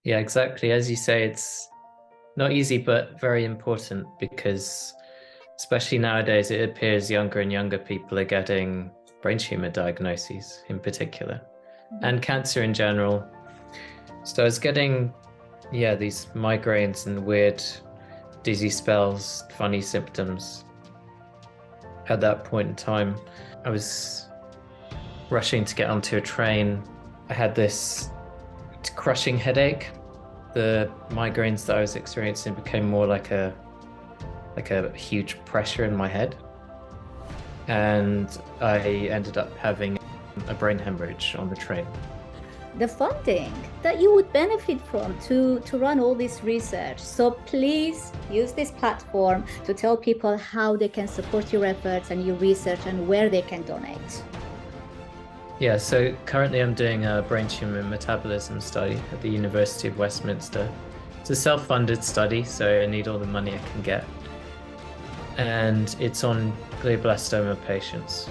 Yeah, exactly. As you say, it's not easy, but very important because especially nowadays, it appears younger and younger people are getting brain tumor diagnoses in particular, and cancer in general. So I was getting, these migraines and weird dizzy spells, funny symptoms. At that point in time, I was rushing to get onto a train. I had this crushing headache. The migraines that I was experiencing became more like a huge pressure in my head. And I ended up having a brain hemorrhage on the train. The funding that you would benefit from to run all this research. So please use this platform to tell people how they can support your efforts and your research and where they can donate. Yeah, so currently I'm doing a brain tumor metabolism study at the University of Westminster. It's a self-funded study, so I need all the money I can get. And it's on glioblastoma patients.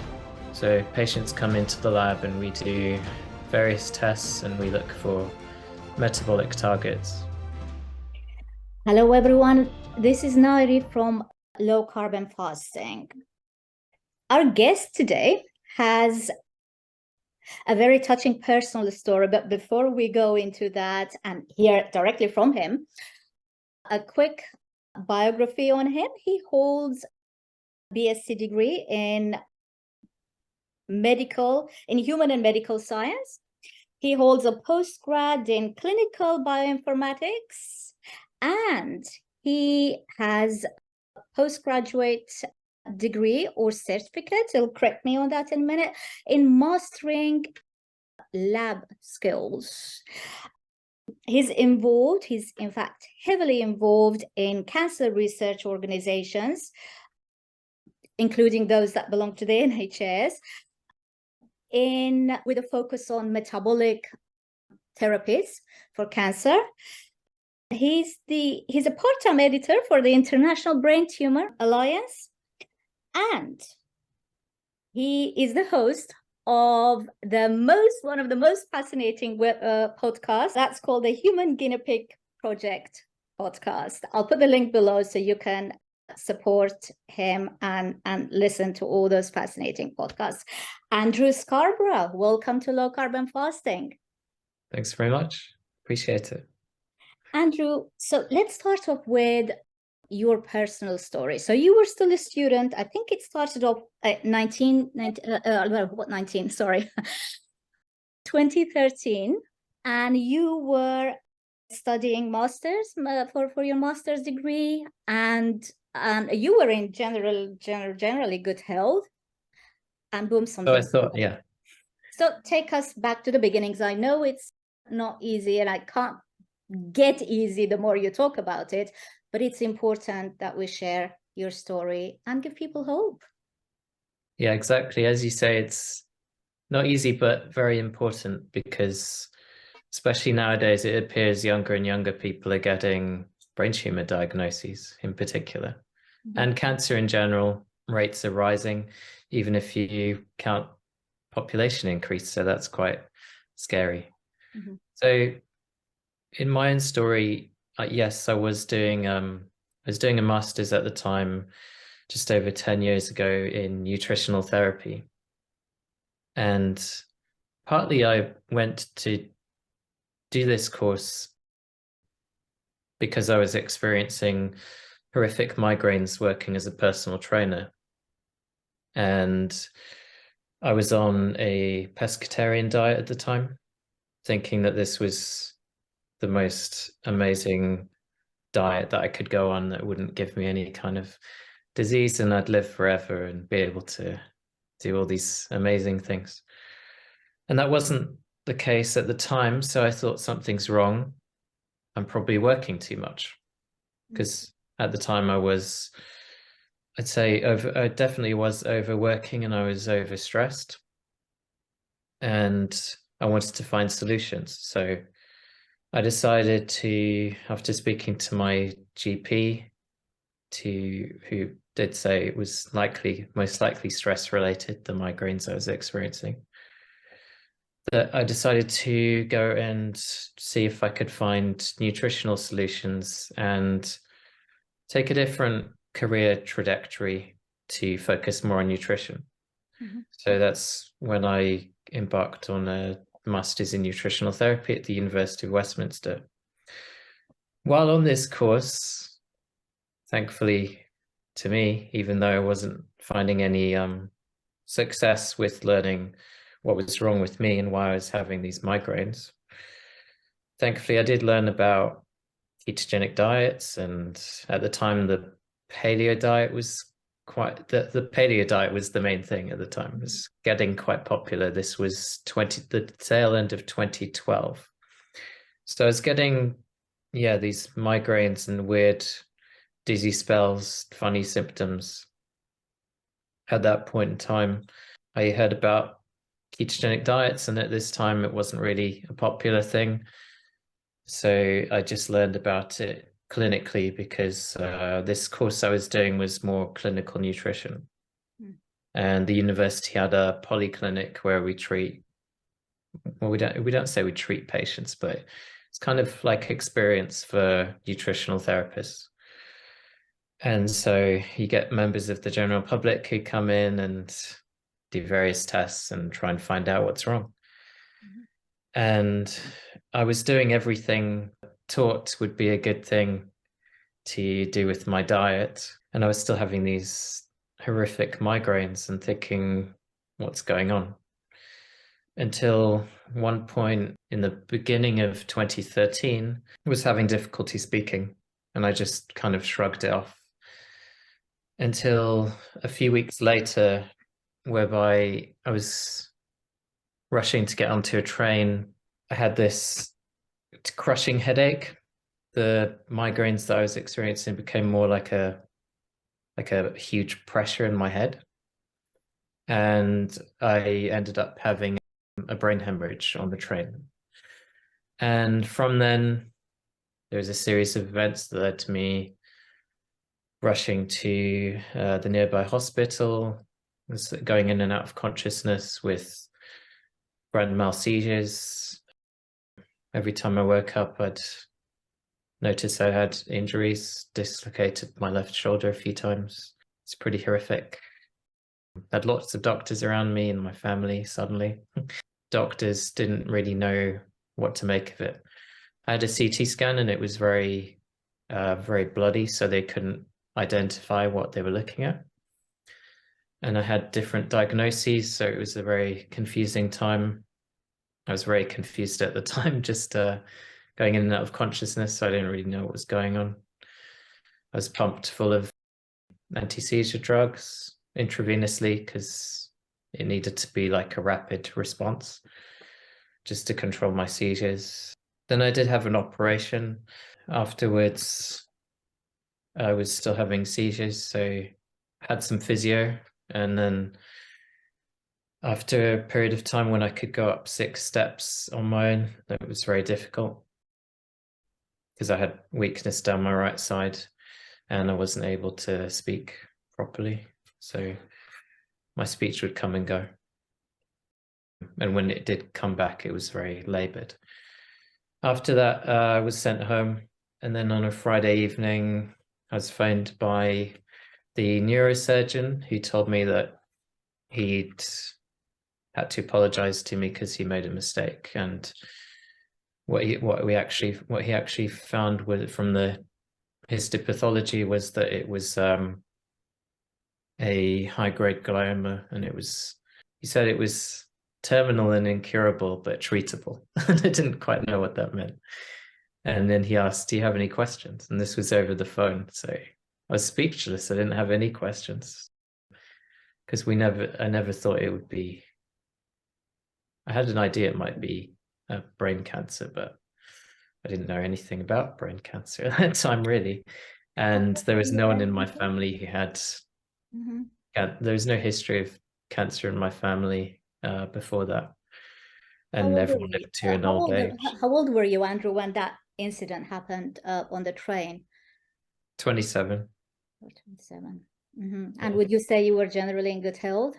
So patients come into the lab and we do various tests and we look for metabolic targets. Hello everyone, this is Nairi from Low Carbon Fasting. Our guest today has a very touching personal story, but before we go into that and hear directly from him, a quick biography on him. He holds a BSc degree in human and medical science. He holds a postgrad in Clinical Bioinformatics, and he has a postgraduate degree or certificate, he'll correct me on that in a minute, in mastering lab skills. He's in fact heavily involved in cancer research organizations, including those that belong to the NHS, with a focus on metabolic therapies for cancer. He's a part-time editor for the International Brain Tumour Alliance, and he is the host of one of the most fascinating podcasts that's called the Human Guinea Pig Project podcast. I'll put the link below so you can support him and listen to all those fascinating podcasts. Andrew Scarborough, welcome to Low Carbon Fasting. Thanks very much. Appreciate it. Andrew, so let's start off with your personal story. So you were still a student. I think it started off at 2013, and you were studying masters for your master's degree, and you were in generally good health, and boom, something. So I thought, yeah. So take us back to the beginnings. I know it's not easy, and I can't get easy the more you talk about it, but it's important that we share your story and give people hope. Yeah, exactly. As you say, it's not easy, but very important because especially nowadays, it appears younger and younger people are getting brain tumor diagnoses in particular. And cancer in general, rates are rising, even if you count population increase. So that's quite scary. So in my own story, yes, I was doing a master's at the time, just over 10 years ago, in nutritional therapy. And partly I went to do this course because I was experiencing horrific migraines working as a personal trainer. And I was on a pescatarian diet at the time, thinking that this was the most amazing diet that I could go on that wouldn't give me any kind of disease and I'd live forever and be able to do all these amazing things. And that wasn't the case at the time. So I thought something's wrong. I'm probably working too much because at the time I definitely was overworking and I was overstressed and I wanted to find solutions. So I decided to, after speaking to my GP, who did say it was most likely stress related, the migraines I was experiencing. that I decided to go and see if I could find nutritional solutions and take a different career trajectory to focus more on nutrition. So that's when I embarked on a master's in nutritional therapy at the University of Westminster. While on this course, thankfully to me, even though I wasn't finding any success with learning what was wrong with me and why I was having these migraines, thankfully I did learn about ketogenic diets, and at the time the paleo diet was the paleo diet was the main thing at the time. It was getting quite popular. This was the tail end of 2012. So I was getting, these migraines and weird dizzy spells, funny symptoms. At that point in time, I heard about ketogenic diets, and at this time it wasn't really a popular thing. So I just learned about it clinically because this course I was doing was more clinical nutrition. And the university had a polyclinic where we treat, well, we don't say we treat patients, but it's kind of like experience for nutritional therapists. And so you get members of the general public who come in and do various tests and try and find out what's wrong. And I was doing everything taught would be a good thing to do with my diet. And I was still having these horrific migraines and thinking, what's going on? Until one point in the beginning of 2013, I was having difficulty speaking, and I just kind of shrugged it off. Until a few weeks later, whereby I was rushing to get onto a train, I had this crushing headache. The migraines that I was experiencing became more like a huge pressure in my head. And I ended up having a brain hemorrhage on the train. And from then, there was a series of events that led to me rushing to the nearby hospital, going in and out of consciousness with grand mal seizures. Every time I woke up, I'd notice I had injuries, dislocated my left shoulder a few times. It's pretty horrific. I had lots of doctors around me and my family suddenly. Doctors didn't really know what to make of it. I had a CT scan and it was very, very bloody, so they couldn't identify what they were looking at. And I had different diagnoses, so it was a very confusing time. I was very confused at the time, just going in and out of consciousness, so I didn't really know what was going on. I was pumped full of anti-seizure drugs intravenously because it needed to be like a rapid response just to control my seizures. Then I did have an operation. Afterwards, I was still having seizures, so I had some physio. And then after a period of time when I could go up 6 steps on my own, that was very difficult because I had weakness down my right side and I wasn't able to speak properly. So my speech would come and go. And when it did come back, it was very labored. After that, I was sent home. And then on a Friday evening, I was phoned by the neurosurgeon who told me that he'd had to apologize to me because he made a mistake. And what he actually found with from the histopathology was that it was a high-grade glioma, and he said it was terminal and incurable but treatable. And I didn't quite know what that meant. And then he asked, do you have any questions? And this was over the phone, so I was speechless. I didn't have any questions because I never thought it would be. I had an idea it might be a brain cancer, but I didn't know anything about brain cancer at that time, really. And there was no one in my family who had, there was no history of cancer in my family before that. And everyone lived to an old age. How old were you, Andrew, when that incident happened on the train? 27. 27. And would you say you were generally in good health?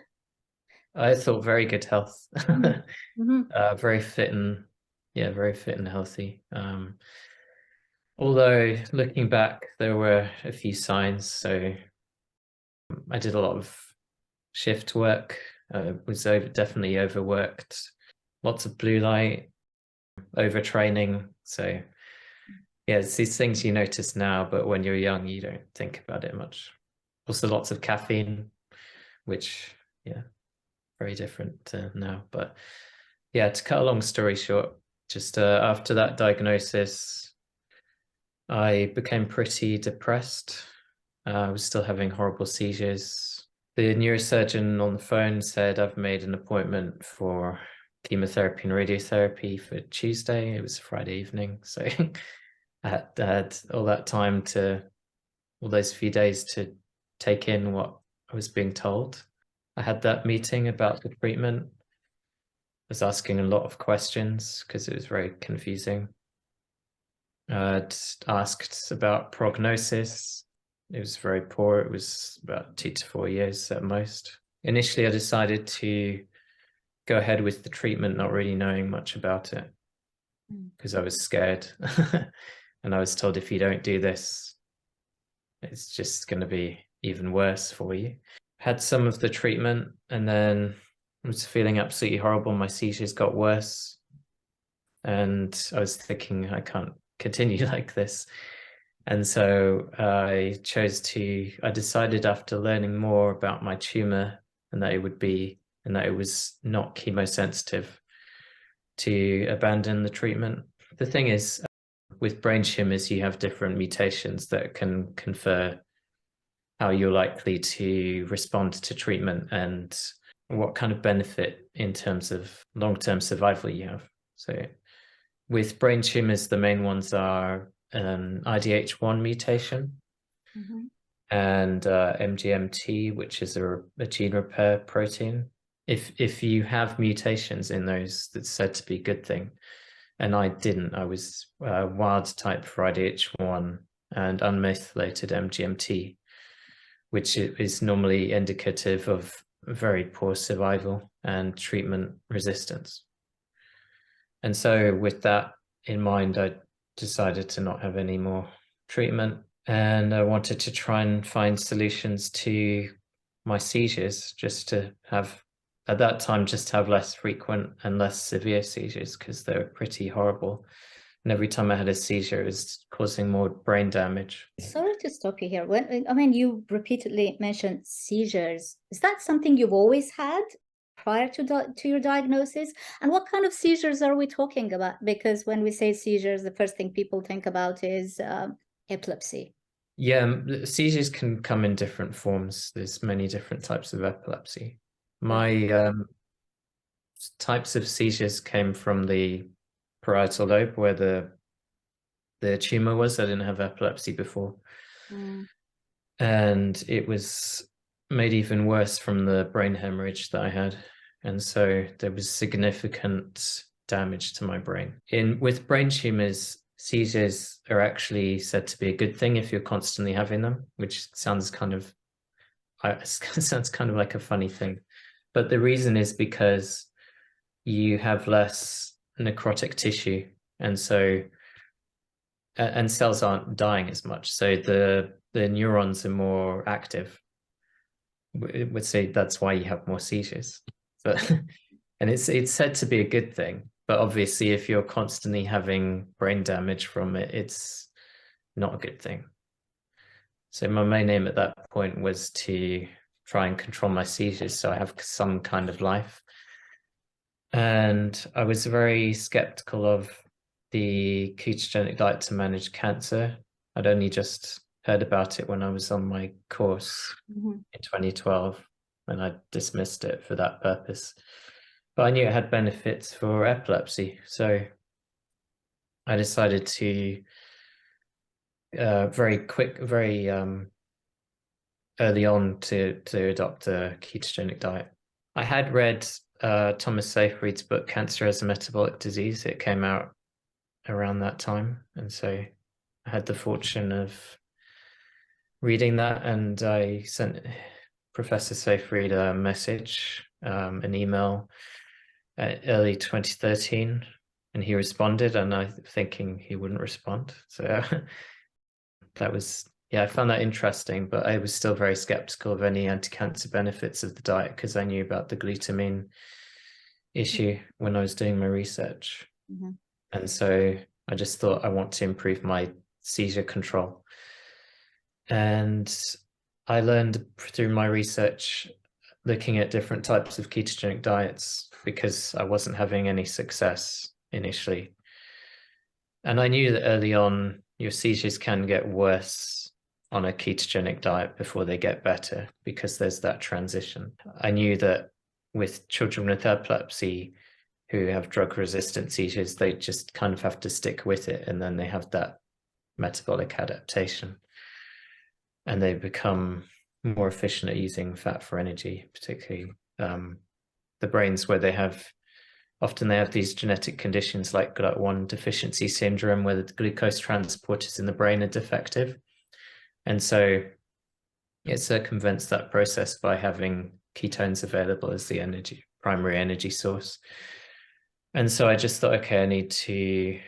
I thought very good health. Mm-hmm. Very fit and very fit and healthy. Although looking back, there were a few signs. So I did a lot of shift work. Was definitely overworked. Lots of blue light, overtraining. So yeah, it's these things you notice now, but when you're young, you don't think about it much. Also, lots of caffeine, which very different now. But yeah, to cut a long story short, just after that diagnosis, I became pretty depressed. I was still having horrible seizures. The neurosurgeon on the phone said, I've made an appointment for chemotherapy and radiotherapy for Tuesday. It was Friday evening. So I had all that time all those few days to take in what I was being told. I had that meeting about the treatment. I was asking a lot of questions because it was very confusing. I'd asked about prognosis. It was very poor. It was about 2 to 4 years at most. Initially, I decided to go ahead with the treatment, not really knowing much about it because I was scared. And I was told, if you don't do this, it's just going to be even worse for you. Had some of the treatment and then I was feeling absolutely horrible. My seizures got worse. And I was thinking, I can't continue like this. And so I decided after learning more about my tumor and that it was not chemosensitive, to abandon the treatment. The thing is, with brain tumors, you have different mutations that can confer how you're likely to respond to treatment and what kind of benefit in terms of long-term survival you have. So with brain tumors, the main ones are an IDH1 mutation and MGMT, which is a gene repair protein. If you have mutations in those, that's said to be a good thing. And I didn't. I was wild type for IDH1 and unmethylated MGMT, which is normally indicative of very poor survival and treatment resistance. And so with that in mind, I decided to not have any more treatment. And I wanted to try and find solutions to my seizures, just to have, at that time, just have less frequent and less severe seizures because they were pretty horrible. And every time I had a seizure, it was causing more brain damage. Sorry to stop you here. You repeatedly mentioned seizures. Is that something you've always had prior to your diagnosis? And what kind of seizures are we talking about? Because when we say seizures, the first thing people think about is epilepsy. Yeah, seizures can come in different forms. There's many different types of epilepsy. My types of seizures came from the parietal lobe where the tumor was. I didn't have epilepsy before. And it was made even worse from the brain hemorrhage that I had. And so there was significant damage to my brain. With brain tumors, seizures are actually said to be a good thing if you're constantly having them, which sounds kind of like a funny thing. But the reason is because you have less necrotic tissue, and cells aren't dying as much. So the neurons are more active. We would say that's why you have more seizures. But and it's said to be a good thing. But obviously, if you're constantly having brain damage from it, it's not a good thing. So my main aim at that point was to try and control my seizures so I have some kind of life. And I was very skeptical of the ketogenic diet to manage cancer. I'd only just heard about it when I was on my course in 2012, and I dismissed it for that purpose. But I knew it had benefits for epilepsy, so I decided to very early on to adopt a ketogenic diet. I had read Thomas Seyfried's book, Cancer as a Metabolic Disease. It came out around that time. And so I had the fortune of reading that, and I sent Professor Seyfried a message an email early 2013, and he responded, and I thinking he wouldn't respond. So that was, yeah, I found that interesting, but I was still very skeptical of any anti-cancer benefits of the diet because I knew about the glutamine issue when I was doing my research. Mm-hmm. And so I just thought I want to improve my seizure control. And I learned through my research looking at different types of ketogenic diets because I wasn't having any success initially. And I knew that early on your seizures can get worse on a ketogenic diet before they get better because there's that transition. I knew that with children with epilepsy who have drug-resistant seizures, they just kind of have to stick with it, and then they have that metabolic adaptation and they become more efficient at using fat for energy, particularly the brains where they have, often they have these genetic conditions like GLUT1 deficiency syndrome where the glucose transporters in the brain are defective. And so it circumvents that process by having ketones available as the energy, primary energy source. And so I just thought, okay, I need to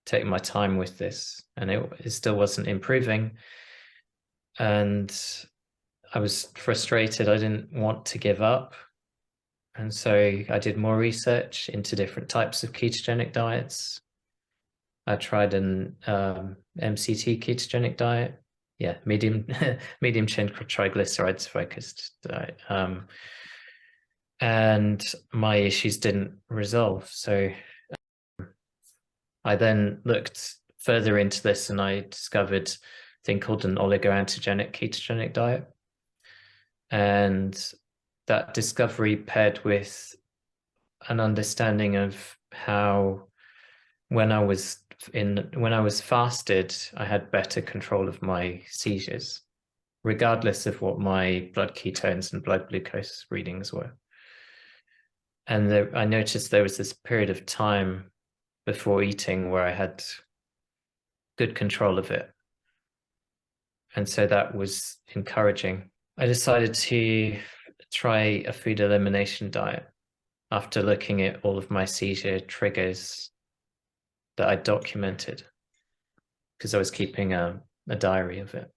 take my time with this. And it still wasn't improving. And I was frustrated. I didn't want to give up. And so I did more research into different types of ketogenic diets. I tried an MCT ketogenic diet. Yeah, medium chain triglycerides focused diet. And my issues didn't resolve. So I then looked further into this and I discovered a thing called an oligoantigenic ketogenic diet. And that discovery paired with an understanding of how when I was fasted, I had better control of my seizures, regardless of what my blood ketones and blood glucose readings were. And I noticed there was this period of time before eating where I had good control of it. And so that was encouraging. I decided to try a food elimination diet after looking at all of my seizure triggers that I documented because I was keeping a diary of it.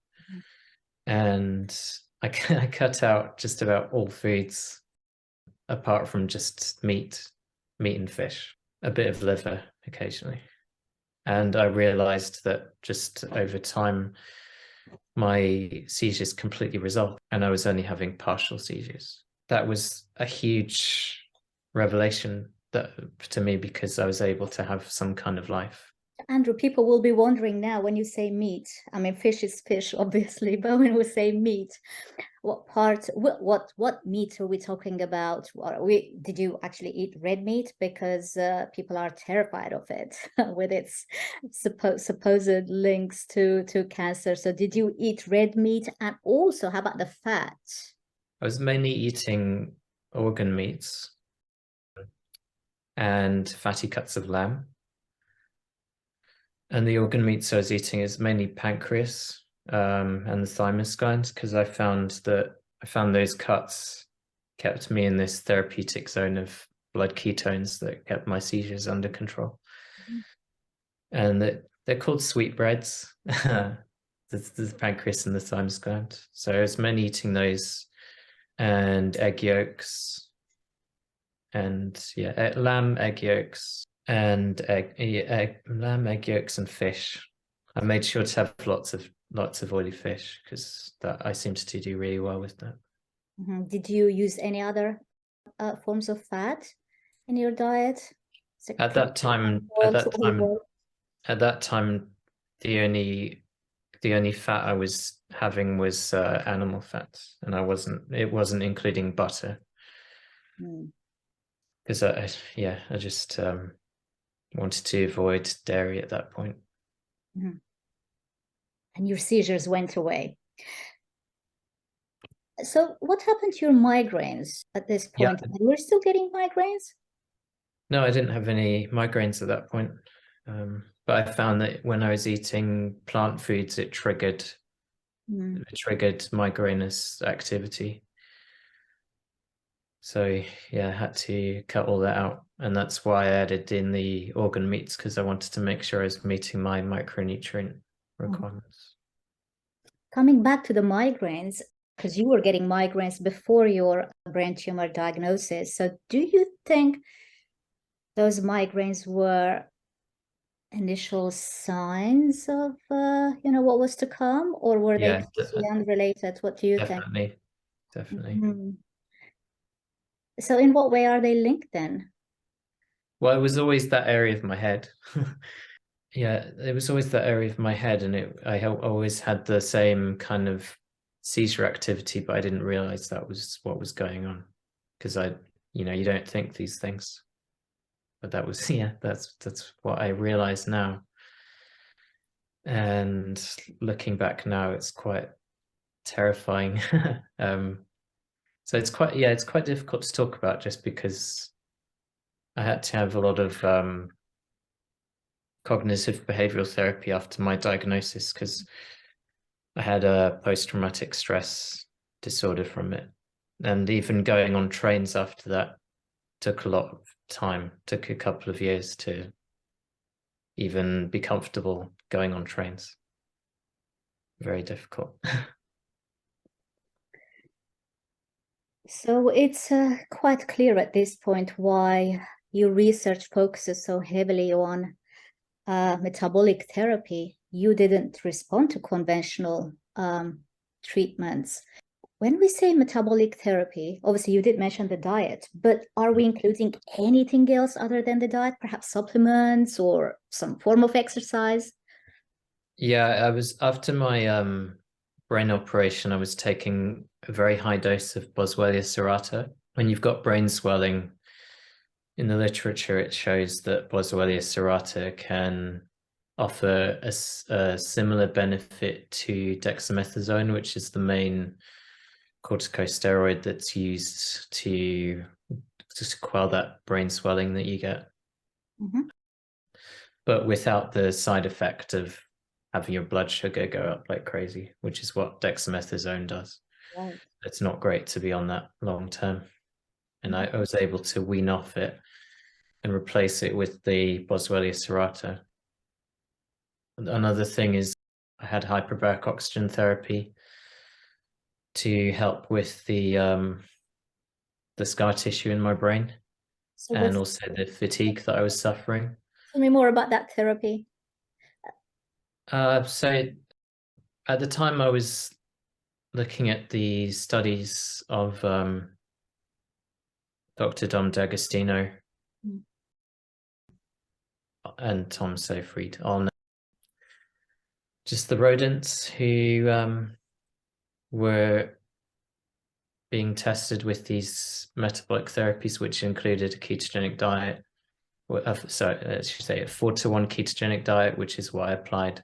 And I cut out just about all foods apart from just meat and fish, a bit of liver occasionally. And I realized that just over time, my seizures completely resolved and I was only having partial seizures. That was a huge revelation to me because I was able to have some kind of life. Andrew, people will be wondering now when you say meat. I mean, fish is fish, obviously, but when we say meat, what meat are we talking about? Did you actually eat red meat? Because people are terrified of it with its supposed links to cancer. So did you eat red meat? And also, how about the fat? I was mainly eating organ meats and fatty cuts of lamb. And the organ meats I was eating is mainly pancreas and the thymus glands because I found those cuts kept me in this therapeutic zone of blood ketones that kept my seizures under control. And they're called sweetbreads, the pancreas and the thymus gland. So I was mainly eating those and egg yolks and lamb, egg yolks. And lamb, egg yolks, and fish. I made sure to have lots of oily fish because I seem to do really well with that. Did you use any other forms of fat in your diet? At that time, the only fat I was having was animal fats, and it wasn't including butter because I just wanted to avoid dairy at that point. And your seizures went away. So what happened to your migraines at this point? Yeah. You were still getting migraines? No, I didn't have any migraines at that point. But I found that when I was eating plant foods, it triggered migrainous activity. So yeah, I had to cut all that out. And that's why I added in the organ meats, because I wanted to make sure I was meeting my micronutrient requirements. Coming back to the migraines, because you were getting migraines before your brain tumor diagnosis. So do you think those migraines were initial signs of what was to come, or were they Yeah, completely unrelated? What do you think? definitely. Mhm. So in what way are they linked then? Well, it was always that area of my head. Yeah, it was always that area of my head, and I always had the same kind of seizure activity, but I didn't realize that was what was going on, because you don't think these things, but that was yeah, that's what I realize now. And looking back now, it's quite terrifying. So it's quite difficult to talk about, just because I had to have a lot of cognitive behavioral therapy after my diagnosis, because I had a post-traumatic stress disorder from it. And even going on trains after that took a lot of time, took a couple of years to even be comfortable going on trains. Very difficult. So it's quite clear at this point why your research focuses so heavily on metabolic therapy. You didn't respond to conventional treatments. When we say metabolic therapy, obviously you did mention the diet, but are we including anything else other than the diet, perhaps supplements or some form of exercise? Yeah, I was after my brain operation, I was taking a very high dose of Boswellia serrata. When you've got brain swelling, in the literature, it shows that Boswellia serrata can offer a similar benefit to dexamethasone, which is the main corticosteroid that's used to just quell that brain swelling that you get. Mm-hmm. But without the side effect of having your blood sugar go up like crazy, which is what dexamethasone does. Right. It's not great to be on that long term. And I was able to wean off it and replace it with the Boswellia serrata. Another thing is I had hyperbaric oxygen therapy to help with the scar tissue in my brain, So and also the fatigue that I was suffering. tell me more about that therapy. So at the time I was looking at the studies of Dr. Dom D'Agostino and Tom Seyfried on just the rodents who were being tested with these metabolic therapies, which included a ketogenic diet. Sorry, I should say a 4-to-1 ketogenic diet, which is what I applied.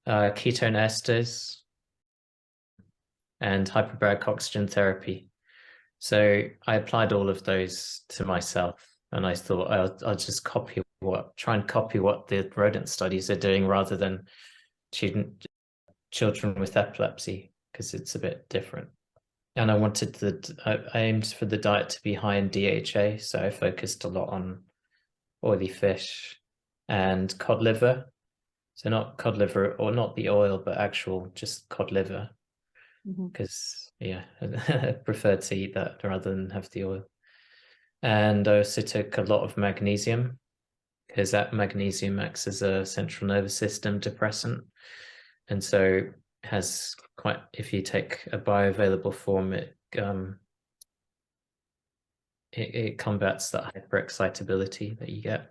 Ketone esters and hyperbaric oxygen therapy. So I applied all of those to myself, and I thought I'll just try and copy what the rodent studies are doing, rather than children with epilepsy, because it's a bit different. And I aimed for the diet to be high in DHA, so I focused a lot on oily fish and cod liver. So not cod liver, or not the oil, but actual just cod liver, because yeah, I prefer to eat that rather than have the oil. And I also took a lot of magnesium, because that magnesium acts as a central nervous system depressant, and so has quite, if you take a bioavailable form, it combats that hyperexcitability that you get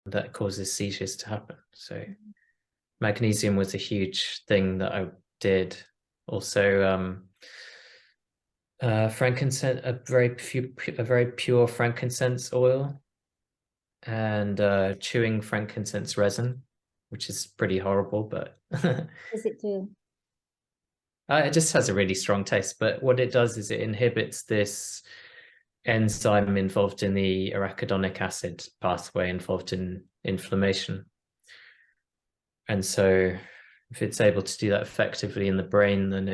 that causes seizures to happen. So magnesium was a huge thing that I did. Also, frankincense, a very pure frankincense oil, and chewing frankincense resin, which is pretty horrible, but Does it do? it just has a really strong taste. But what it does is it inhibits this enzyme involved in the arachidonic acid pathway involved in inflammation. And so if it's able to do that effectively in the brain, then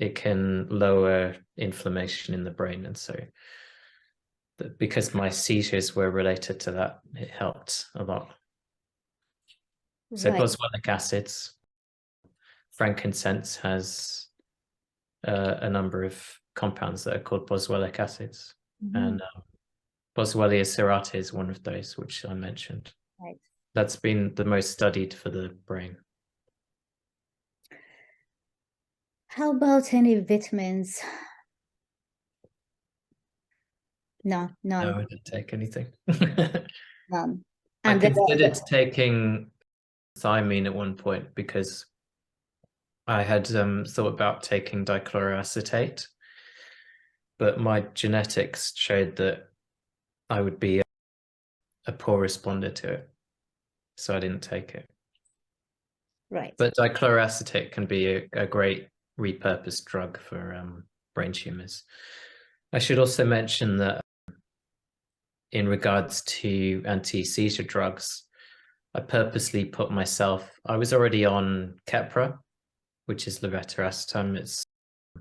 it can lower inflammation in the brain. And so because my seizures were related to that, it helped a lot. So Right. boswellic acids, frankincense has a number of compounds that are called boswellic acids. And Boswellia serrata is one of those, which I mentioned. Right. That's been the most studied for the brain. How about any vitamins? No, none. No, I didn't take anything. None. I And considered taking thiamine at one point because I had thought about taking dichloroacetate, but my genetics showed that I would be a poor responder to it, so I didn't take it. right. But dichloroacetate can be a great repurposed drug for brain tumors. I should also mention that in regards to anti-seizure drugs, I purposely put myself, I was already on Keppra, which is levetiracetam. It's a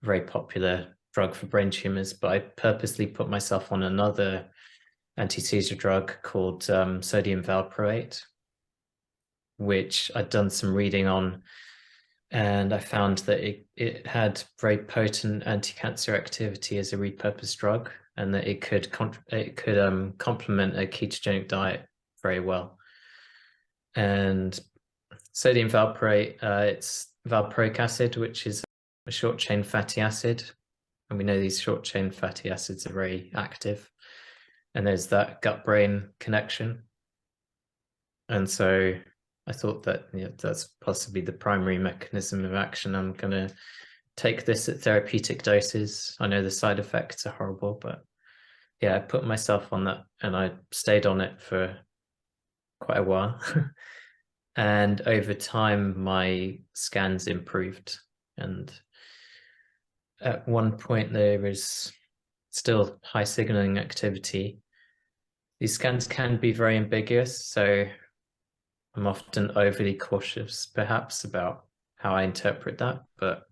very popular drug for brain tumors, but I purposely put myself on another anti-seizure drug called sodium valproate, which I'd done some reading on, and I found that it had very potent anti-cancer activity as a repurposed drug, and that it could complement a ketogenic diet very well. And sodium valproate, it's valproic acid, which is a short-chain fatty acid, and we know these short-chain fatty acids are very active, and there's that gut-brain connection. And so I thought that that's possibly the primary mechanism of action. I'm going to take this at therapeutic doses. I know the side effects are horrible, but yeah, I put myself on that and I stayed on it for quite a while. And over time, my scans improved. And at one point, there was still high signaling activity. These scans can be very ambiguous, so I'm often overly cautious, perhaps, about how I interpret that, but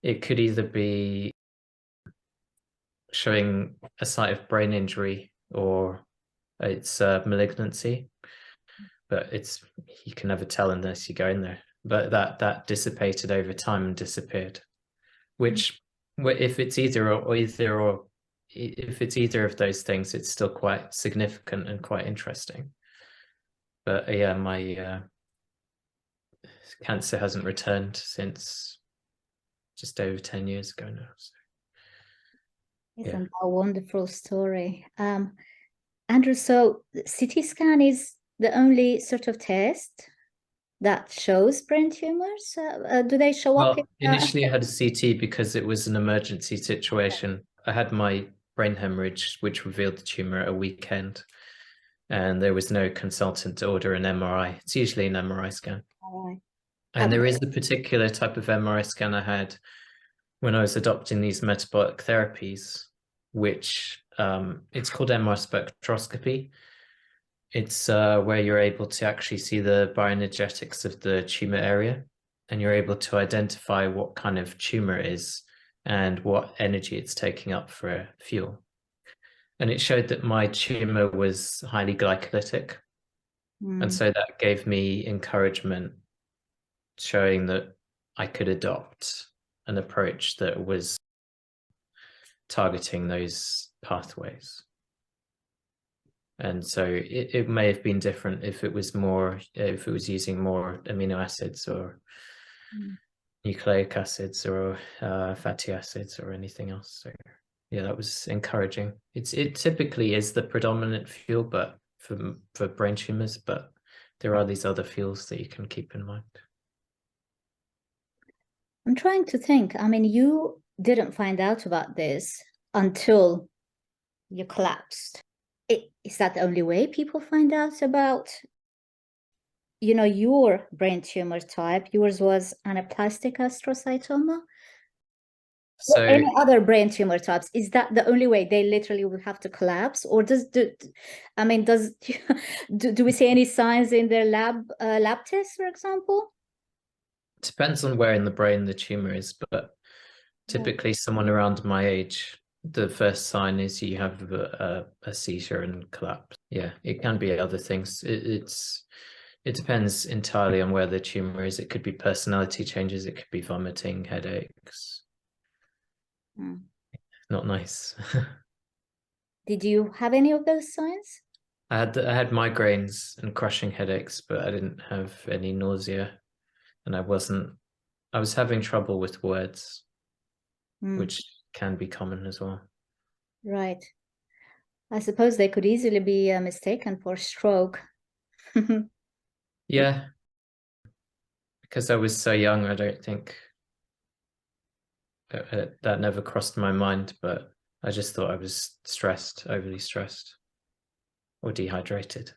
it could either be showing a site of brain injury or it's malignancy, but you can never tell unless you go in there. But that dissipated over time and disappeared, which if it's either if it's either of those things, it's still quite significant and quite interesting. But yeah, my cancer hasn't returned since just over 10 years ago now. So, Isn't that a wonderful story? Andrew, so CT scan is the only sort of test that shows brain tumors? Do they show up? Initially I had a CT because it was an emergency situation. I had my brain hemorrhage, which revealed the tumor at a weekend, and there was no consultant to order an MRI. It's usually an MRI scan. Right. And there is a particular type of MRI scan I had when I was adopting these metabolic therapies, which it's called MR spectroscopy. It's where you're able to actually see the bioenergetics of the tumor area, and you're able to identify what kind of tumor it is and what energy it's taking up for fuel. And it showed that my tumor was highly glycolytic. And so that gave me encouragement, showing that I could adopt an approach that was targeting those pathways. And so it may have been different if it was using more amino acids or nucleic acids or fatty acids or anything else. So yeah, that was encouraging. It typically is the predominant fuel, but for brain tumors, but there are these other fuels that you can keep in mind. I'm trying to think. I mean, you didn't find out about this until you collapsed. Is that the only way people find out about, your brain tumor type? Yours was anaplastic astrocytoma. So or any other brain tumor types, is that the only way they literally will have to collapse? Or do we see any signs in their lab tests, for example? Depends on where in the brain the tumor is, but typically someone around my age, the first sign is you have a seizure and collapse. Yeah, it can be other things. It depends entirely on where the tumor is. It could be personality changes. It could be vomiting, headaches. Not nice. Did you have any of those signs? I had migraines and crushing headaches, but I didn't have any nausea, and I was having trouble with words, which can be common as well. Right. I suppose they could easily be mistaken for stroke. Yeah, because I was so young, I don't think that never crossed my mind, but I just thought I was stressed, overly stressed, or dehydrated.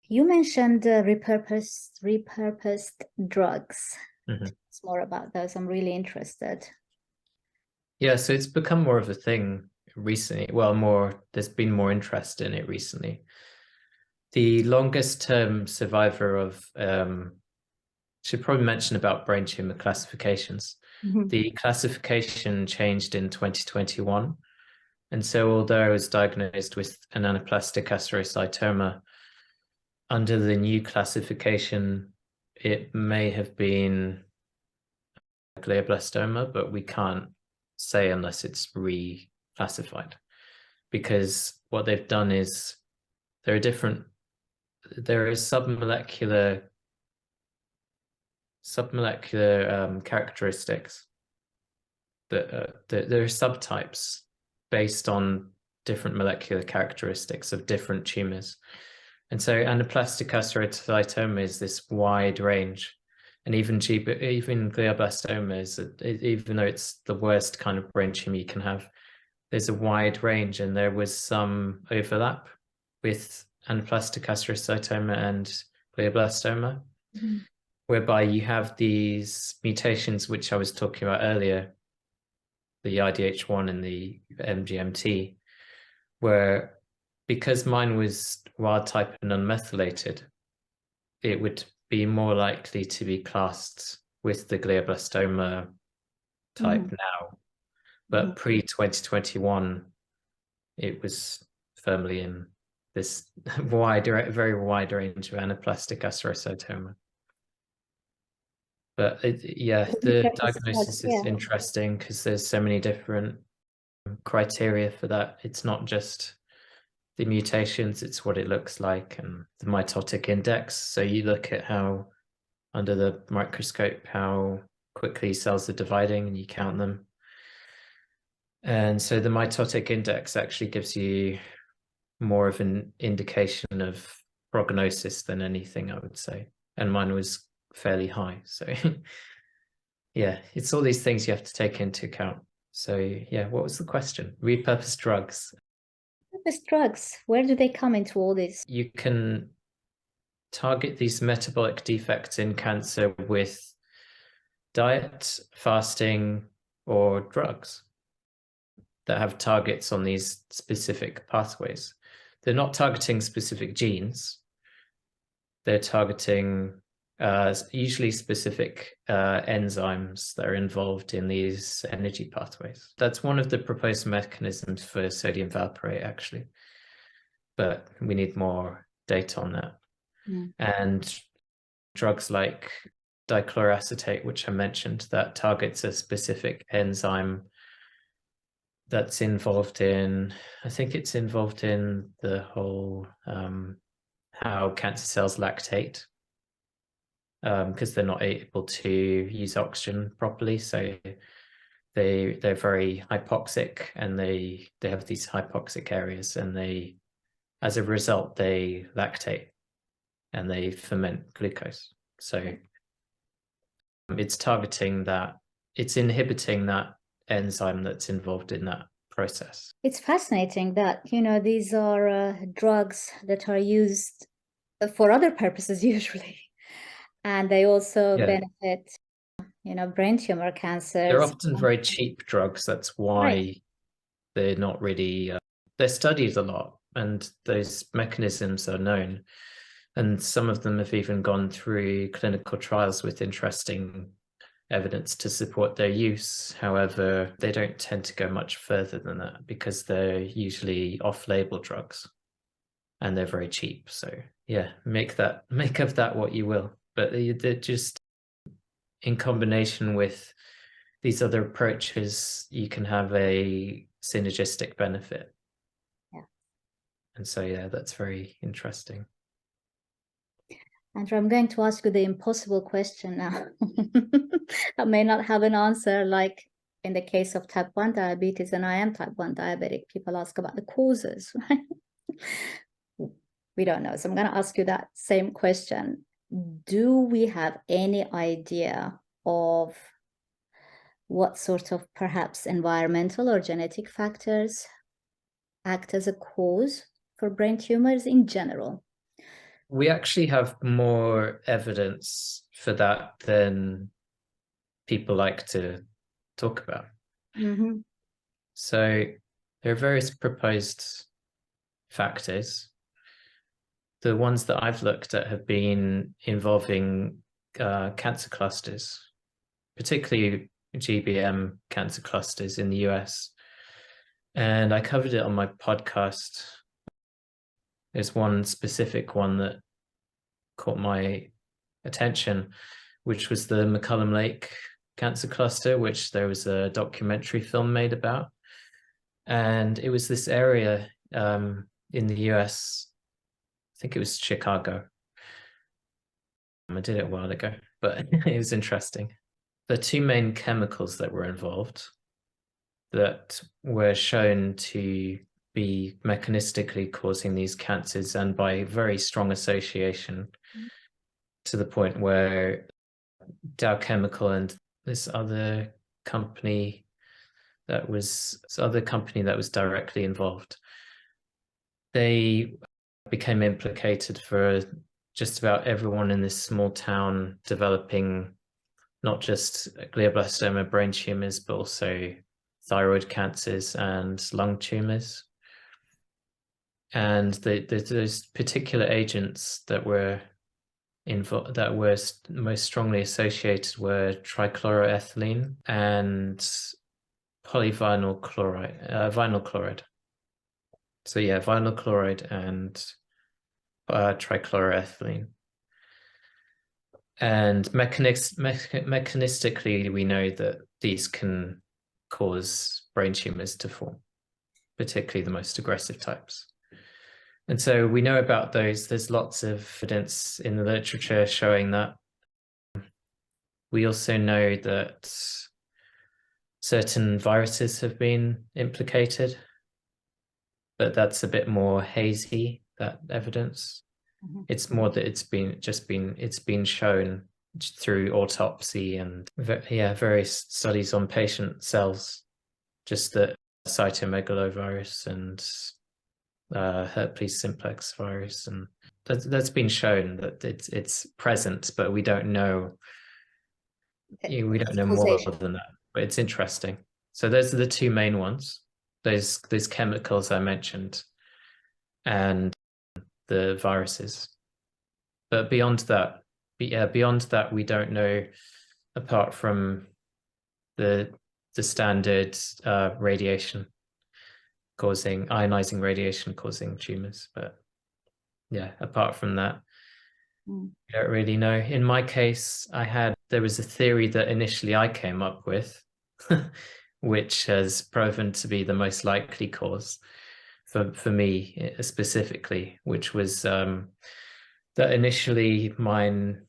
You mentioned repurposed drugs. It's more about those. I'm really interested. Yeah, so it's become more of a thing recently. Well, there's been more interest in it recently. The longest term survivor of should probably mention about brain tumor classifications. The classification changed in 2021. And so although I was diagnosed with an anaplastic astrocytoma, under the new classification, it may have been glioblastoma, but we can't say unless it's reclassified, because what they've done is there is submolecular characteristics that there are subtypes based on different molecular characteristics of different tumors. And so anaplastic astrocytoma is this wide range, and even glioblastoma is, even though it's the worst kind of brain tumor you can have, there's a wide range, and there was some overlap with anaplastic astrocytoma and glioblastoma, whereby you have these mutations which I was talking about earlier, the IDH1 and the MGMT, where because mine was wild type and unmethylated, it would be more likely to be classed with the glioblastoma type now. But pre-2021, it was firmly in this very wide range of anaplastic astrocytoma. But the diagnosis is interesting because there's so many different criteria for that. It's not just the mutations, it's what it looks like, and the mitotic index. So you look at how, under the microscope, how quickly cells are dividing, and you count them. And so the mitotic index actually gives you more of an indication of prognosis than anything, I would say. And mine was fairly high. So yeah, it's all these things you have to take into account. So yeah, what was the question? Repurposed drugs. Repurposed drugs, where do they come into all this? You can target these metabolic defects in cancer with diet, fasting, or drugs that have targets on these specific pathways. They're not targeting specific genes. They're targeting usually specific enzymes that are involved in these energy pathways. That's one of the proposed mechanisms for sodium valproate, actually. But we need more data on that. And drugs like dichloroacetate, which I mentioned, that targets a specific enzyme that's involved in, I think it's involved in the whole how cancer cells lactate, because they're not able to use oxygen properly, so they're very hypoxic, and they have these hypoxic areas, and they, as a result, they lactate and they ferment glucose. So it's targeting that, it's inhibiting that enzyme that's involved in that process. It's fascinating that, these are drugs that are used for other purposes usually, and they also benefit, brain tumor cancers. They're often very cheap drugs. That's why they're not really, they're studied a lot, and those mechanisms are known. And some of them have even gone through clinical trials with interesting evidence to support their use. However, they don't tend to go much further than that because they're usually off-label drugs and they're very cheap. So yeah, make of that what you will. But they're just in combination with these other approaches, you can have a synergistic benefit. Yeah. And so yeah, that's very interesting. Andrew, I'm going to ask you the impossible question now. I may not have an answer, like in the case of type 1 diabetes, and I am type 1 diabetic. People ask about the causes, right? We don't know. So I'm going to ask you that same question. Do we have any idea of what sort of perhaps environmental or genetic factors act as a cause for brain tumors in general? We actually have more evidence for that than people like to talk about. Mm-hmm. So there are various proposed factors. The ones that I've looked at have been involving cancer clusters, particularly GBM cancer clusters in the US. And I covered it on my podcast. There's one specific one that caught my attention, which was the McCullum Lake cancer cluster, which there was a documentary film made about. And it was this area in the US, I think it was Chicago. I did it a while ago, but it was interesting. The two main chemicals that were involved that were shown to be mechanistically causing these cancers, and by very strong association, to the point where Dow Chemical and this other company that was directly involved, they became implicated for just about everyone in this small town developing not just glioblastoma brain tumors, but also thyroid cancers and lung tumors. And those particular agents that were most strongly associated were trichloroethylene and polyvinyl chloride, vinyl chloride. So yeah, vinyl chloride and trichloroethylene. And mechanistically, we know that these can cause brain tumors to form, particularly the most aggressive types. And so we know about those. There's lots of evidence in the literature showing that. We also know that certain viruses have been implicated, but that's a bit more hazy, that evidence. Mm-hmm. It's more that it's been shown through autopsy and various studies on patient cells, just that cytomegalovirus and herpes simplex virus, and that's been shown that it's present, but we don't know. We don't know more than that, but it's interesting. So those are the two main ones. Those chemicals I mentioned, and the viruses. But beyond that, we don't know, apart from the standard radiation causing ionizing radiation causing tumors. But yeah, apart from that, we don't really know. In my case, there was a theory that initially I came up with, which has proven to be the most likely cause for me specifically, which was that initially mine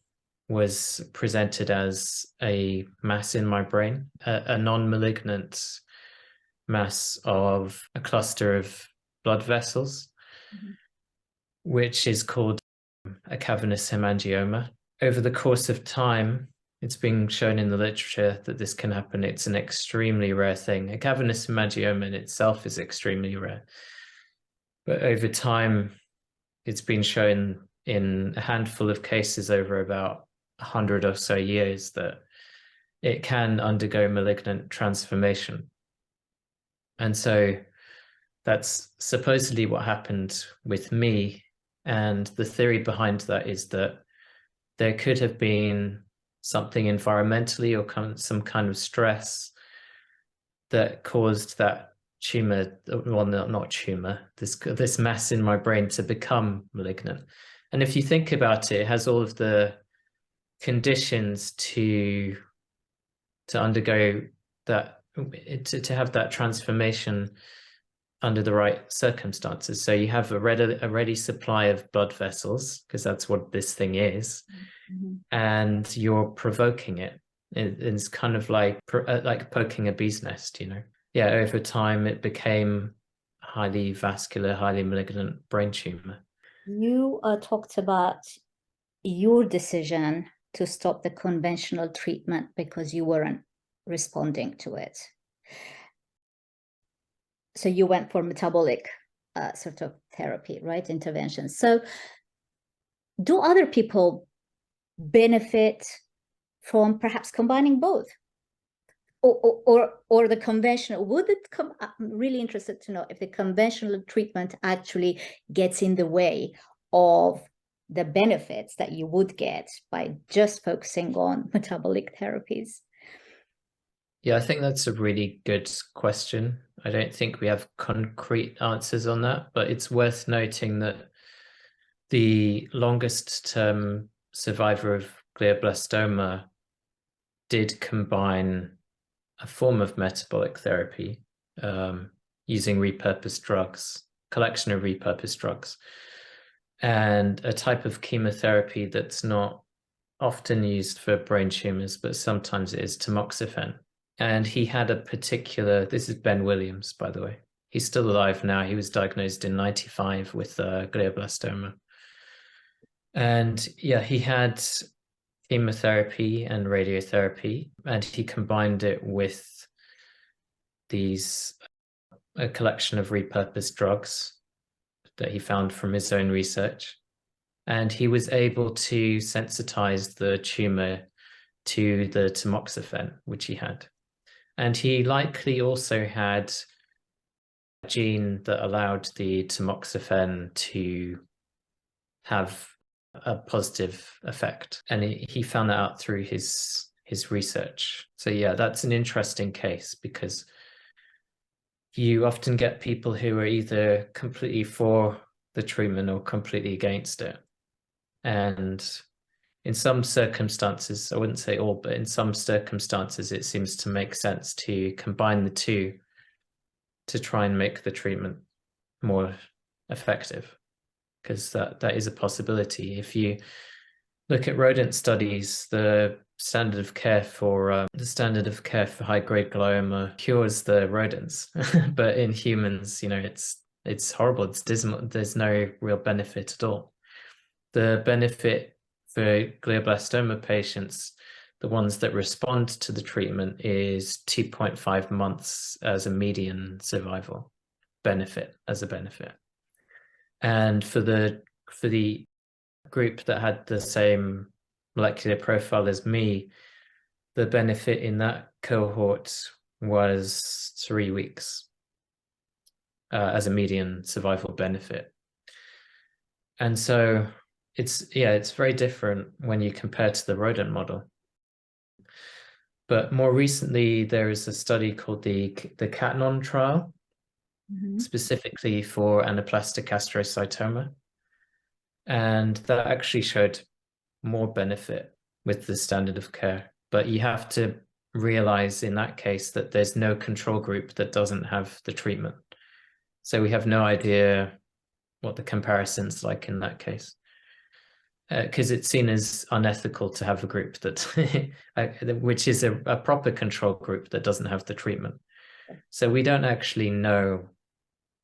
was presented as a mass in my brain, a non-malignant mass of a cluster of blood vessels, which is called a cavernous hemangioma. Over the course of time, it's been shown in the literature that this can happen. It's an extremely rare thing. A cavernous hemangioma in itself is extremely rare. But over time, it's been shown in a handful of cases over about 100 or so years that it can undergo malignant transformation. And so that's supposedly what happened with me And the theory behind that is that there could have been something environmentally or some kind of stress that caused that tumor, well, not tumor, this mass in my brain to become malignant. And if you think about it, it has all of the conditions to undergo that, to have that transformation under the right circumstances. So you have a ready supply of blood vessels, because that's what this thing is, and you're provoking it. It's kind of like poking a bee's nest, you know. Yeah, over time it became highly vascular, highly malignant brain tumor. You talked about your decision to stop the conventional treatment because you weren't responding to it. So you went for metabolic sort of therapy, right? Intervention. So do other people benefit from perhaps combining both? Or the conventional, would it come? I'm really interested to know if the conventional treatment actually gets in the way of the benefits that you would get by just focusing on metabolic therapies. Yeah, I think that's a really good question. I don't think we have concrete answers on that, but it's worth noting that the longest term survivor of glioblastoma did combine a form of metabolic therapy using repurposed drugs, collection of repurposed drugs, and a type of chemotherapy that's not often used for brain tumors, but sometimes it is tamoxifen. And he had a particular, this is Ben Williams, by the way. He's still alive now. He was diagnosed in 95 with glioblastoma. And yeah, he had chemotherapy and radiotherapy, and he combined it with a collection of repurposed drugs that he found from his own research. And he was able to sensitize the tumor to the tamoxifen, which he had. And he likely also had a gene that allowed the tamoxifen to have a positive effect. And he found that out through his research. So yeah, that's an interesting case, because you often get people who are either completely for the treatment or completely against it. And in some circumstances, I wouldn't say all, but in some circumstances, it seems to make sense to combine the two to try and make the treatment more effective, because that is a possibility. If you look at rodent studies, the standard of care for high-grade glioma cures the rodents, but in humans, you know, it's horrible, it's dismal. There's no real benefit at all. The benefit for glioblastoma patients, the ones that respond to the treatment, is 2.5 months as a median survival benefit, And for the group that had the same molecular profile as me, the benefit in that cohort was 3 weeks as a median survival benefit. And so it's very different when you compare to the rodent model. But more recently, there is a study called the CATNON trial, specifically for anaplastic astrocytoma. And that actually showed more benefit with the standard of care. But you have to realize in that case that there's no control group that doesn't have the treatment. So we have no idea what the comparison's like in that case. Because it's seen as unethical to have a group that, which is a proper control group that doesn't have the treatment. So we don't actually know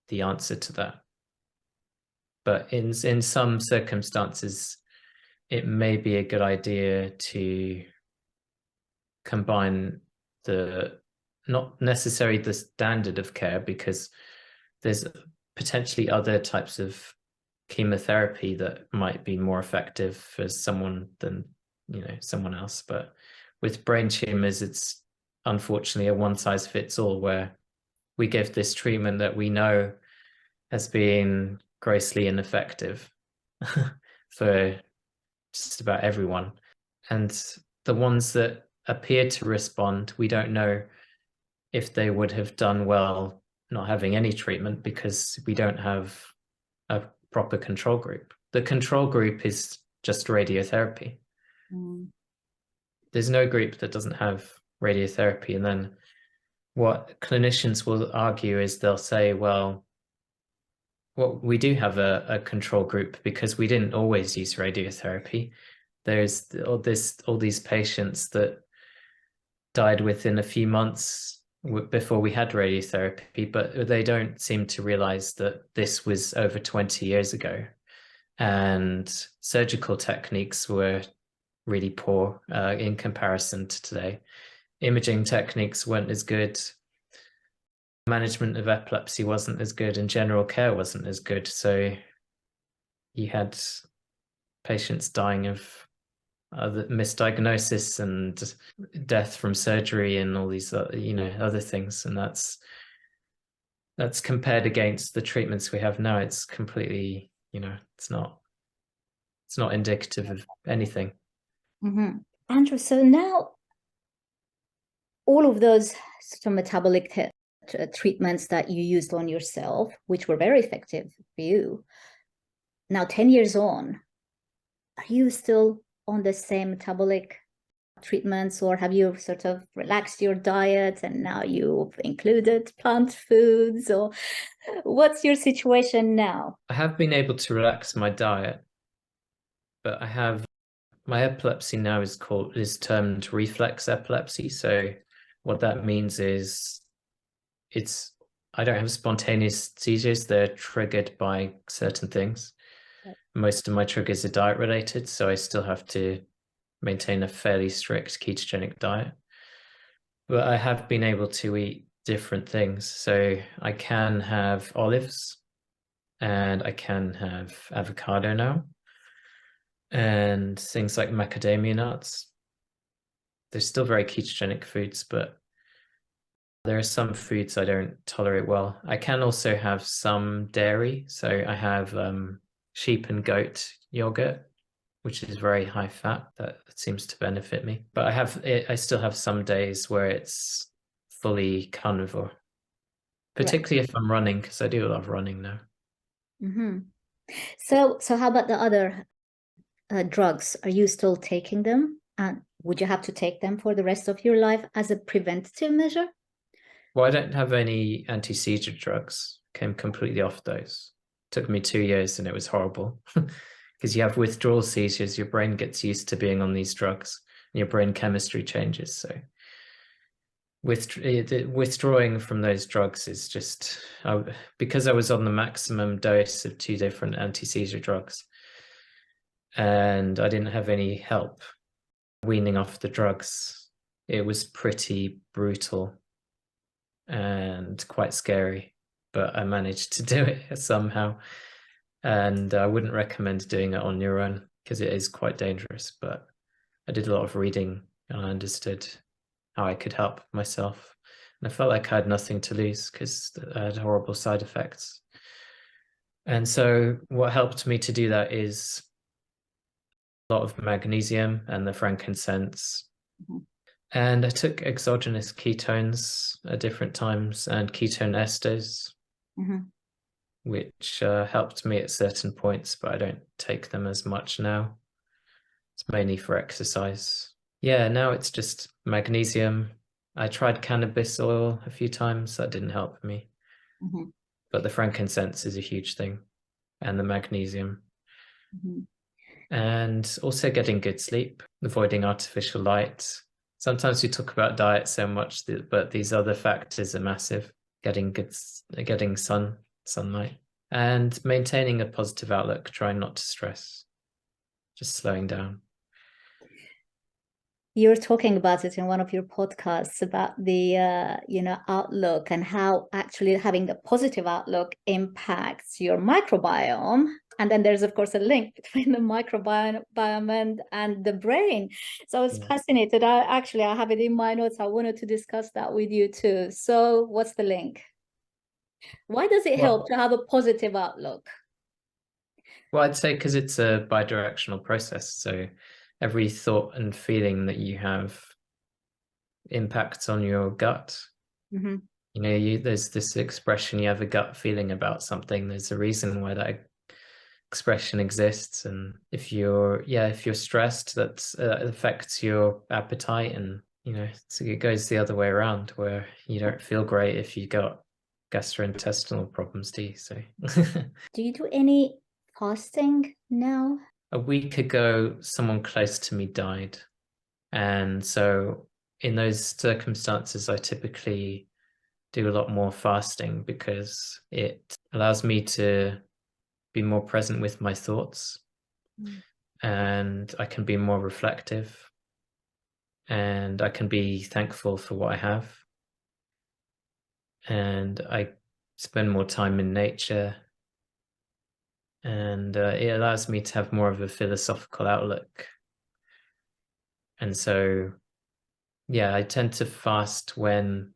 the answer to that. But in some circumstances, it may be a good idea to combine not necessarily the standard of care, because there's potentially other types of chemotherapy that might be more effective for someone than, you know, someone else. But with brain tumors, it's unfortunately a one-size-fits-all, where we give this treatment that we know has been grossly ineffective, for just about everyone. And the ones that appear to respond, we don't know if they would have done well not having any treatment, because we don't have a proper control group. The control group is just radiotherapy. There's no group that doesn't have radiotherapy. And then what clinicians will argue is they'll say, well, we do have a control group because we didn't always use radiotherapy. There's all these patients that died within a few months before we had radiotherapy, but they don't seem to realize that this was over 20 years ago, and surgical techniques were really poor in comparison to today. Imaging techniques weren't as good, management of epilepsy wasn't as good, and general care wasn't as good. So you had patients dying of misdiagnosis and death from surgery and all these other things, and that's compared against the treatments we have now. It's completely, it's not indicative of anything. Andrew, so now all of those sort of metabolic treatments that you used on yourself, which were very effective for you, now 10 years on, are you still on the same metabolic treatments, or have you sort of relaxed your diet and now you've included plant foods, or what's your situation now? I have been able to relax my diet, but my epilepsy now is termed reflex epilepsy. So what that means is I don't have spontaneous seizures. They're triggered by certain things. Most of my triggers are diet related, so I still have to maintain a fairly strict ketogenic diet. But I have been able to eat different things. So I can have olives, and I can have avocado now, and things like macadamia nuts. They're still very ketogenic foods, but there are some foods I don't tolerate well. I can also have some dairy. So I have sheep and goat yogurt, which is very high fat. That seems to benefit me. But I still have some days where it's fully carnivore, particularly if I'm running, because I do a lot of running now. So how about the other drugs? Are you still taking them? And would you have to take them for the rest of your life as a preventative measure? Well, I don't have any anti-seizure drugs. Came completely off those. Took me 2 years, and it was horrible. Because you have withdrawal seizures, your brain gets used to being on these drugs, and your brain chemistry changes. So withdrawing from those drugs is just, because I was on the maximum dose of 2 different anti-seizure drugs, and I didn't have any help weaning off the drugs. It was pretty brutal and quite scary, but I managed to do it somehow. And I wouldn't recommend doing it on your own, because it is quite dangerous. But I did a lot of reading, and I understood how I could help myself. And I felt like I had nothing to lose, because I had horrible side effects. And so what helped me to do that is a lot of magnesium and the frankincense. And I took exogenous ketones at different times, and ketone esters, which helped me at certain points, but I don't take them as much now. It's mainly for exercise. Yeah, now it's just magnesium. I tried cannabis oil a few times. That didn't help me. But the frankincense is a huge thing, and the magnesium. And also getting good sleep, avoiding artificial light. Sometimes we talk about diet so much, but these other factors are massive. Getting sunlight, and maintaining a positive outlook, trying not to stress, just slowing down. You're talking about it in one of your podcasts about the outlook, and how actually having a positive outlook impacts your microbiome. And then there's, of course, a link between the microbiome and the brain. So I was fascinated. I have it in my notes. I wanted to discuss that with you too. So what's the link? Why does it help to have a positive outlook? Well, I'd say because it's a bidirectional process. So every thought and feeling that you have impacts on your gut. Mm-hmm. You know, there's this expression, you have a gut feeling about something. There's a reason why that expression exists. And if you're stressed, that affects your appetite. And, you know, so it goes the other way around, where you don't feel great if you got gastrointestinal problems, do you? So Do you do any fasting now? a week ago, someone close to me died. And so in those circumstances, I typically do a lot more fasting because it allows me to be more present with my thoughts, and I can be more reflective, and I can be thankful for what I have. And I spend more time in nature, and it allows me to have more of a philosophical outlook. And so, yeah, I tend to fast when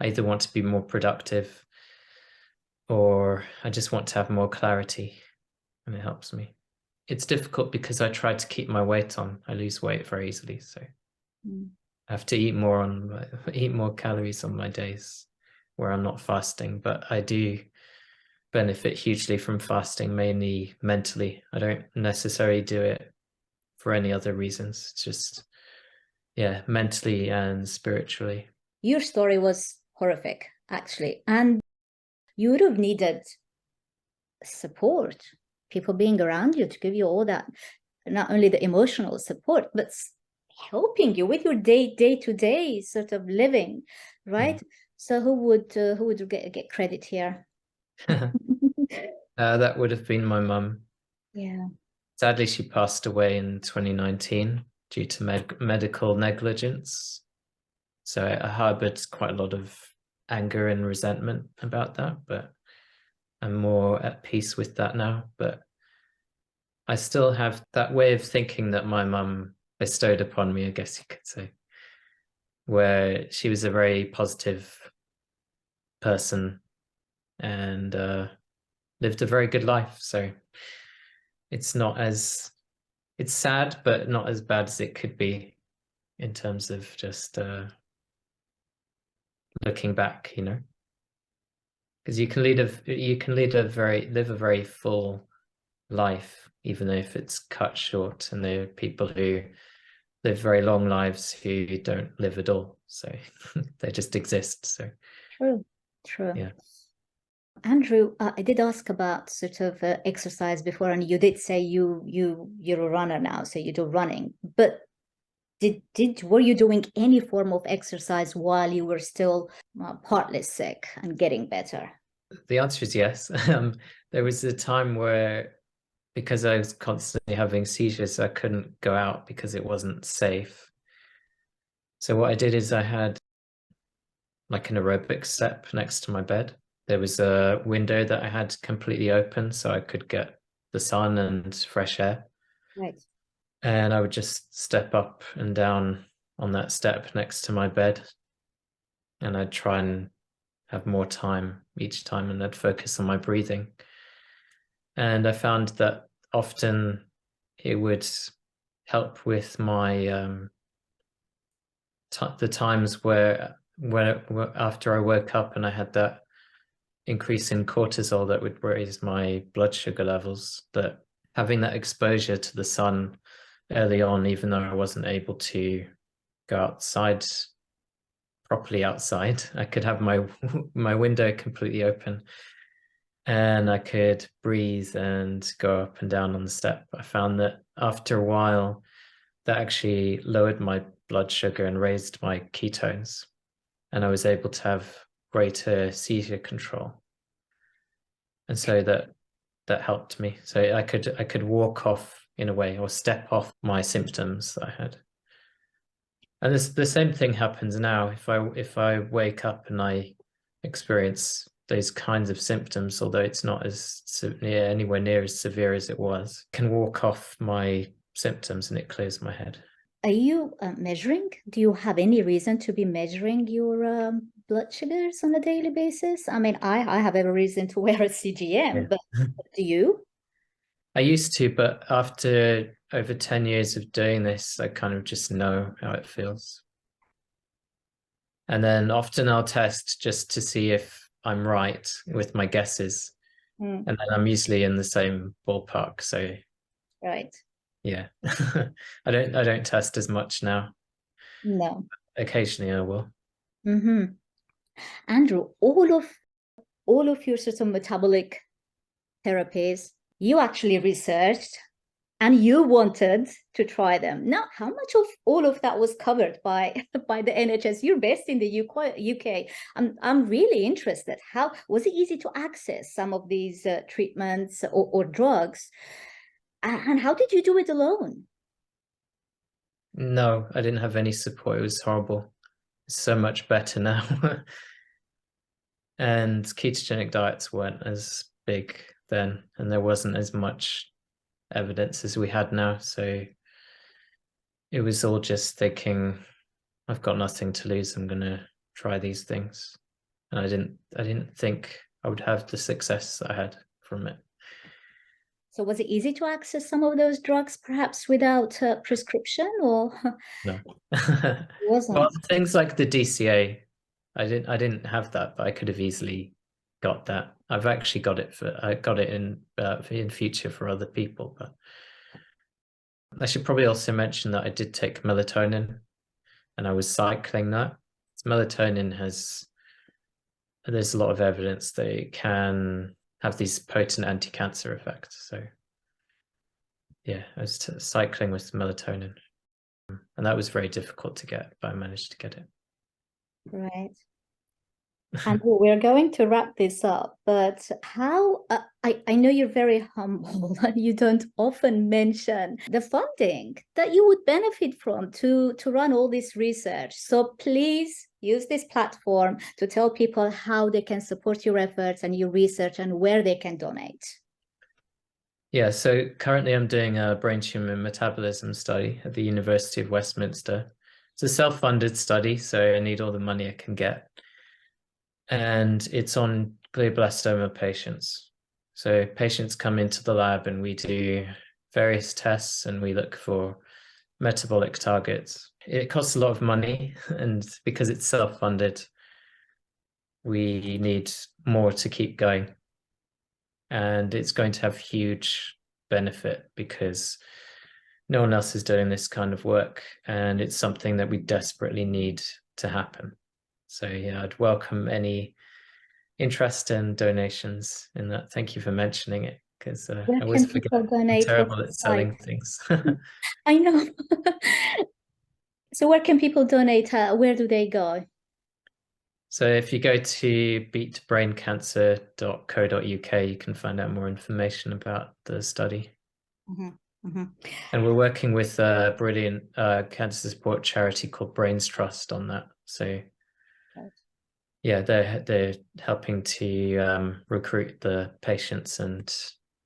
I either want to be more productive or I just want to have more clarity, and it helps me. It's difficult because I try to keep my weight on. I lose weight very easily, so I have to eat more calories on my days where I'm not fasting. But I do benefit hugely from fasting, mainly mentally. I don't necessarily do it for any other reasons. It's just, yeah, mentally and spiritually. Your story was horrific, actually, and you would have needed support, people being around you to give you all that, not only the emotional support, but helping you with your day-to-day sort of living, right? So who would get credit here? That would have been my mum. Yeah. Sadly, she passed away in 2019 due to medical negligence. So I harbored quite a lot of anger and resentment about that, but I'm more at peace with that now. But I still have that way of thinking that my mum bestowed upon me, I guess you could say, where she was a very positive person and lived a very good life. So it's sad, but not as bad as it could be in terms of just looking back, you know, because you can live a very full life, even if it's cut short. And there are people who live very long lives who don't live at all, so they just exist. So True. yeah. Andrew, I did ask about sort of exercise before, and you did say you're a runner now, so you do running. But were you doing any form of exercise while you were still partly sick and getting better? The answer is yes. There was a time where, because I was constantly having seizures, I couldn't go out because it wasn't safe. So what I did is I had like an aerobic step next to my bed. There was a window that I had completely open so I could get the sun and fresh air. Right. And I would just step up and down on that step next to my bed. And I'd try and have more time each time, and I'd focus on my breathing. And I found that often it would help with my the times where after I woke up and I had that increase in cortisol that would raise my blood sugar levels, that having that exposure to the sun early on, even though I wasn't able to go outside properly outside, I could have my window completely open and I could breathe and go up and down on the step. I found that after a while, that actually lowered my blood sugar and raised my ketones, and I was able to have greater seizure control. And so that helped me. So I could walk off, in a way, or step off my symptoms that I had. And the same thing happens now. If I wake up and I experience those kinds of symptoms, although it's not anywhere near as severe as it was, I can walk off my symptoms and it clears my head. Are you measuring? Do you have any reason to be measuring your blood sugars on a daily basis? I mean, I have every reason to wear a CGM, but do you? I used to, but after over 10 years of doing this, I kind of just know how it feels. And then often I'll test just to see if I'm right with my guesses. Mm, And then I'm usually in the same ballpark. So right. yeah. I don't test as much now. No. Occasionally I will. Mm-hmm. Andrew, all of your sort of metabolic therapies, you actually researched and you wanted to try them. Now, how much of all of that was covered by the NHS? You're based in the UK. I'm really interested. How was it easy to access some of these treatments or drugs? And how did you do it alone? No, I didn't have any support. It was horrible. It's so much better now. And ketogenic diets weren't as big then, and there wasn't as much evidence as we had now. So it was all just thinking, I've got nothing to lose. I'm gonna try these things. And I didn't think I would have the success I had from it. So was it easy to access some of those drugs, perhaps without prescription, or No. it Well, wasn't? things like the DCA, I didn't have that, but I could have easily got that. I've actually got it I got it in future for other people, but I should probably also mention that I did take melatonin and I was cycling that. Melatonin there's a lot of evidence that it can have these potent anti-cancer effects. So yeah, I was cycling with melatonin, and that was very difficult to get, but I managed to get it. Right. And we're going to wrap this up, but how, I know you're very humble and you don't often mention the funding that you would benefit from to run all this research. So please use this platform to tell people how they can support your efforts and your research and where they can donate. Yeah, so currently I'm doing a brain tumor metabolism study at the University of Westminster. It's a self-funded study, so I need all the money I can get. And it's on glioblastoma patients. So patients come into the lab and we do various tests and we look for metabolic targets. It costs a lot of money, and because it's self-funded, we need more to keep going. And it's going to have huge benefit because no one else is doing this kind of work, and it's something that we desperately need to happen. So yeah, I'd welcome any interest and donations in that. Thank you for mentioning it, because I Where always can forget. people I'm donate? What's terrible the at site? selling things. I know. So where can people donate? Where do they go? So if you go to beatbraincancer.co.uk, you can find out more information about the study. Mm-hmm. Mm-hmm. And we're working with a brilliant cancer support charity called Brains Trust on that. So yeah, they're helping to recruit the patients and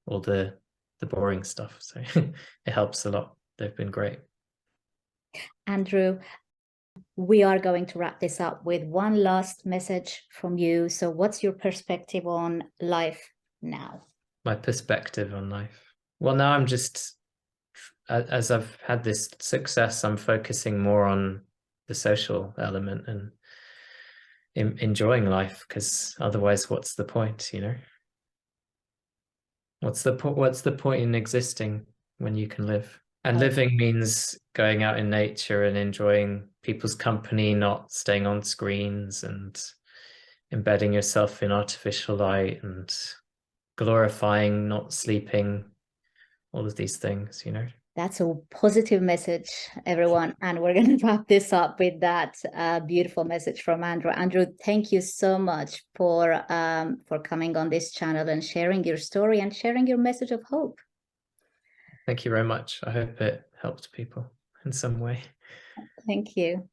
all the boring stuff. So it helps a lot. They've been great. Andrew, we are going to wrap this up with one last message from you. So what's your perspective on life now? My perspective on life. Well, now I'm just, as I've had this success, I'm focusing more on the social element and enjoying life, because otherwise what's the point, you know? What's the point in existing when you can live? And living means going out in nature and enjoying people's company, not staying on screens and embedding yourself in artificial light and glorifying not sleeping, all of these things, you know. That's a positive message, everyone. And we're going to wrap this up with that beautiful message from Andrew. Andrew, thank you so much for coming on this channel and sharing your story and sharing your message of hope. Thank you very much. I hope it helped people in some way. Thank you.